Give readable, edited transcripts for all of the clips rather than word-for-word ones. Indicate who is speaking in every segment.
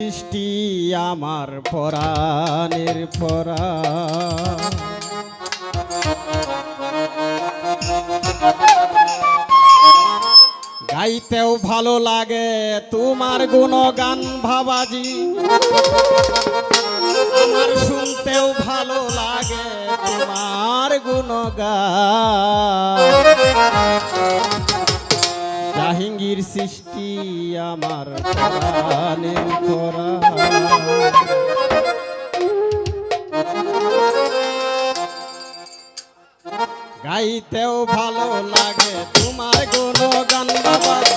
Speaker 1: সৃষ্টি আমার পরাণের পরাণ, গাইতেও ভালো লাগে তোমার গুণগান বাবাজি, আমার শুনতেও ভালো লাগে তোমার গুণগান। জাহাঙ্গীর সৃষ্টি আমার পরাণের পরাণ, গাইতেও ভালো লাগে তোমার গুণগান বাবাজি,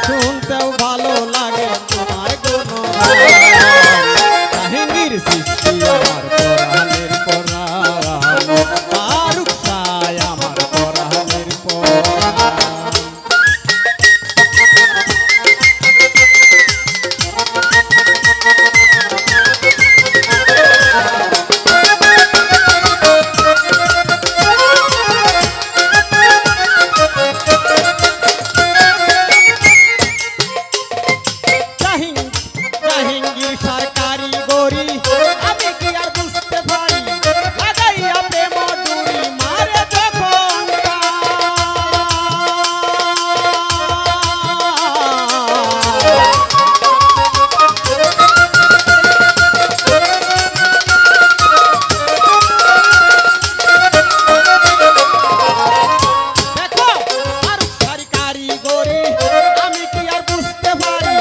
Speaker 1: শুনতেও ভালো লাগে তোমার গুণগান। জাহাঙ্গীর সৃষ্টি আমার পরাণের পরাণ, ফারুক শাহ আমার পরাণের পরাণ। জাহাঙ্গীর সরকারি গরি আমি কি আর বুঝতে পারি, লাগাইয়া প্রেম ডুরি মারে যখন দেখো ফারুক সরকারি গরি আমি কি আর বুঝতে পারি,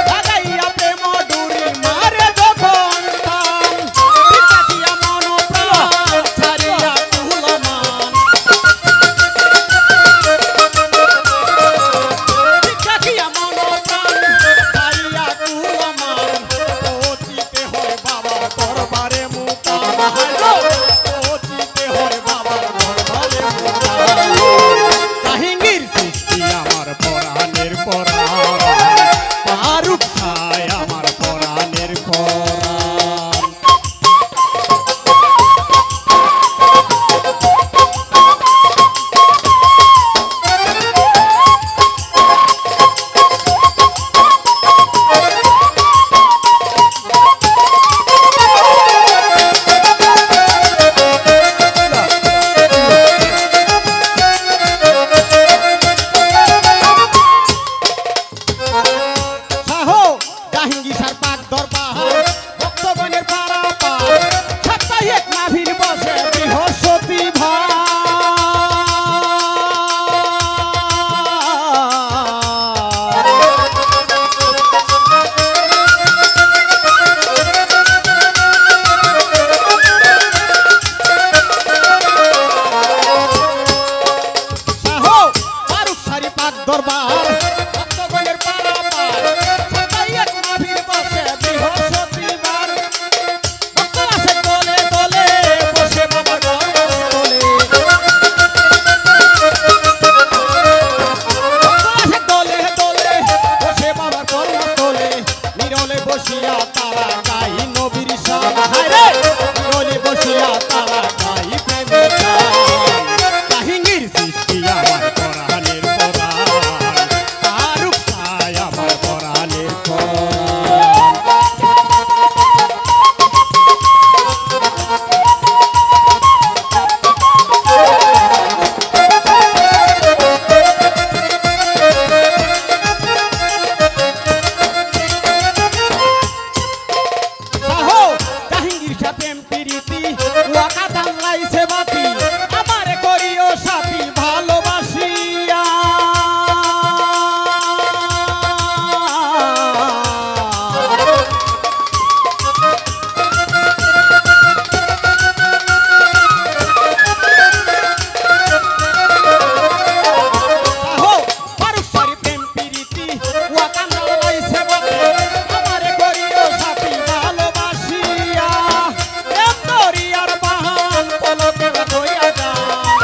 Speaker 1: লাগাইয়া প্রেম ডুরি মারে যখন টান, পিছাতিয়া মন প্রাণ ছাড়িয়া কুলমান, পিছাতিয়া মন প্রাণ ছাড়িয়া কুলমান। পৌঁছিতে হয় বাবার দরবারে মুকাম, পৌঁছিতে হয় বাবার দরবারে মুকাম। জাহাঙ্গীর সৃষ্টি আমার পরাণের পরাণ, ফারুক শাহ আমার পরাণের পরাণ। জাহাঙ্গীর শাহ পাক দরবার ভক্তগণের পারাপার, সাপ্তাহিক নাভির বসে বৃহস্পতিবার। শাহ ফারুক শাহ পাক দরবার ভক্তগণের পারাপার, সাপ্তাহিক নাভির বসে বৃহস্পতিবার। ভক্ত আসে দলে দলে বসে বাবার গর্ভস্থলে, ভক্ত আসে দলে দলে বসে বাবার গর্ভস্থলে। নিরলে বসিয়া তারা গাই নবীর শান, হায়রে নিরলে বসিয়া তারা গাই প্রেমের গান। জাহাঙ্গীর সৃষ্টি আমার পরাণের পরাণ, ফারুক শাহ আমার পরাণের পরাণ। শাহ জাহাঙ্গীর শাহ প্রেম প্রীতি ওয়াকা দাল্লাইছে বাতি, আমারে করিও সাথী ভালোবাসিয়া। শাহ ফারুক শাহ প্রেম প্রীতি ওয়াকা দাল্লাইছে বাতি, আমারে করিও সাথী ভালোবাসিয়া। প্রেম দরিয়ার বাহান পলকে হইয়া যান,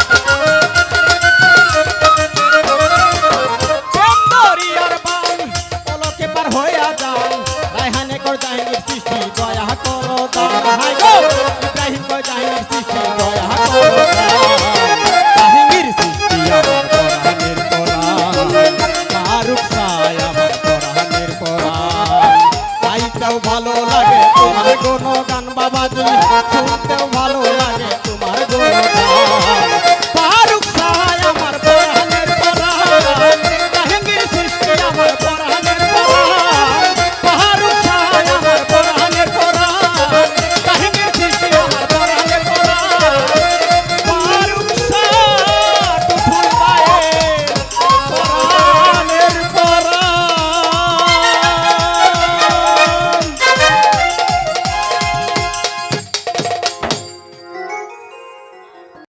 Speaker 1: প্রেম দরিয়ার বান পলকে পার হইয়া যান। রায়হানে কর জাহাঙ্গীর সৃষ্টি দয়া করো দান, হাই গো ইব্রাহিম কর জাহাঙ্গীর সৃষ্টি দয়া করো দান। জাহাঙ্গীর সৃষ্টি আমার পরাণের পরাণ, ফারুক শাহ আমার পরাণের পরাণ। গাইতেও ভালো লাগে তোমার গুণগান বাবাজি, শুনতেও ভালো লাগে তোমার গুণগান।